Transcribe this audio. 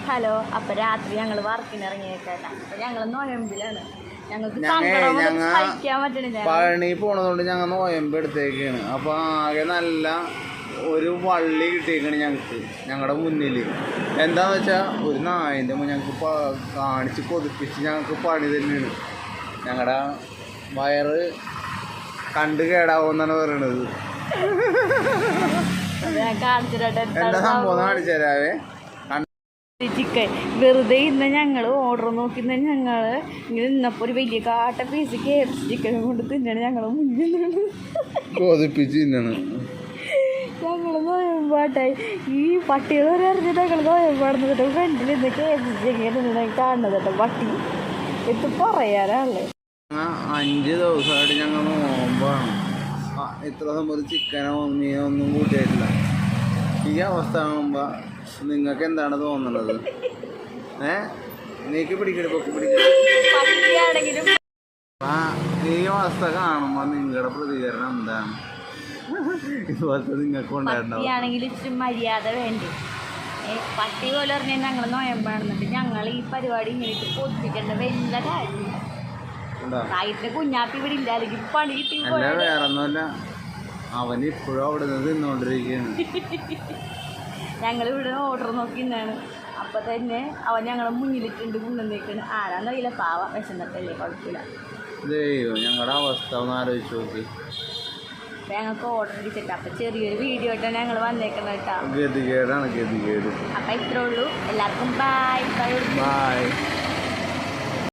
Hello. അപ്പൊ രാത്രി ഞങ്ങൾ വർക്കിന് ഇറങ്ങിയേക്കല്ല. അപ്പൊ ഞങ്ങൾ നോയമ്പിലാണ്. ഞങ്ങൾക്ക് സഹിക്കാൻ പറ്റണില്ല. പഴനി പോണതുകൊണ്ട് ഞങ്ങൾ നോയമ്പ് എടുത്തേക്കാണ്. അപ്പൊ ആകെ നല്ല ഒരു വള്ളി കിട്ടിയേക്കാണ് ഞങ്ങളുടെ മുന്നിൽ. എന്താന്ന് വെച്ചാൽ ഒരു നായൻ്റെ ഞങ്ങൾക്ക് കാണിച്ച് കൊതിപ്പിച്ച് ഞങ്ങൾക്ക് പണി തന്നെയാണ്. ഞങ്ങളുടെ വയറ് കണ്ട് കേടാവുമെന്നാണ് പറയണത്. എന്താ സംഭവം കാണിച്ചു തരാവേ. ചിക്കൻ വെറുതെ ഇന്ന് ഞങ്ങൾ ഓർഡർ നോക്കി ഞങ്ങൾ ഇങ്ങനെ നിന്നപ്പോൾ ഒരു വലിയ കാട്ട പീസ് KFC ചിക്കനും കൊണ്ട് തിന്നാണ് ഞങ്ങളെ മുന്നിൽ കൊതിപ്പിച്ച് തിന്നാണ്. ഞങ്ങൾ നോയമ്പാട്ടായി. ഈ പട്ടികൾ വരെ അറിഞ്ഞിട്ട് ഞങ്ങൾ നോയമ്പാടുന്നിട്ട് ഫ്രണ്ടിൽ നിന്ന് KFC ചിക്കൻ കാണുന്നത് കേട്ടോ. പട്ടി എത്ത് പറയാനാണല്ലേ. 5 ദിവസമായിട്ട് ഞങ്ങൾ നോമ്പാണ്. ഇത്ര സംഭവം ചിക്കനോ മീനോ ഒന്നും കൂട്ടിയിട്ടില്ല. ഈ അവസ്ഥ ആകുമ്പോൾ നിങ്ങൾക്ക് എന്താണ് തോന്നുന്നത്? നീക്ക് പിടിക്കണ പൊക്കി പിടിക്കണ ഈ അവസ്ഥ കാണുമ്പോ നിങ്ങളുടെ പ്രതികരണം എന്താണ്? ഇതുപോലത്തെ നിങ്ങൾക്ക് ഉണ്ടായിട്ടുണ്ടാവും. ഇച്ചിരി മര്യാദ വേണ്ടി. പട്ടി പോലെ പറഞ്ഞാൽ ഞങ്ങൾ നോയമ്പാണെന്നിട്ട് ഞങ്ങൾ ഈ പരിപാടി ഇങ്ങനെ പൊതിപ്പിക്കേണ്ട വലിയ കാര്യമില്ല. കുഞ്ഞാപ്പി ഇവിടെ ഇല്ല, അല്ലെങ്കിൽ പണി കിട്ടി. വേറൊന്നുമല്ല, അവൻ ഇപ്പോഴും അവിടെ നിന്ന് തിന്നോണ്ടിരിക്കുകയാണ്. ഞങ്ങളിവിടെ ഓർഡർ നോക്കി നിന്നാണ്. അപ്പം തന്നെ അവൻ ഞങ്ങളെ മുന്നിലിട്ടുണ്ട് കൊണ്ടുവന്നേക്കാണ്. ആരാന്നറിയില്ല, പാവ വിശന്നിട്ടല്ലേ, കുഴപ്പമില്ല. ഞങ്ങളുടെ അവസ്ഥ ഒന്ന് ആലോചിച്ച് നോക്കി. അപ്പം ഞങ്ങൾക്ക് ഓർഡർ അടിച്ചിട്ട് അപ്പം ചെറിയൊരു വീഡിയോ ആയിട്ടാണ് ഞങ്ങൾ വന്നേക്കുന്നത് കേട്ടോ. ഗതികേടാണ്, ഗതികേട്. അപ്പം ഇത്രേ ഉള്ളൂ. എല്ലാവർക്കും ബൈ ബൈ.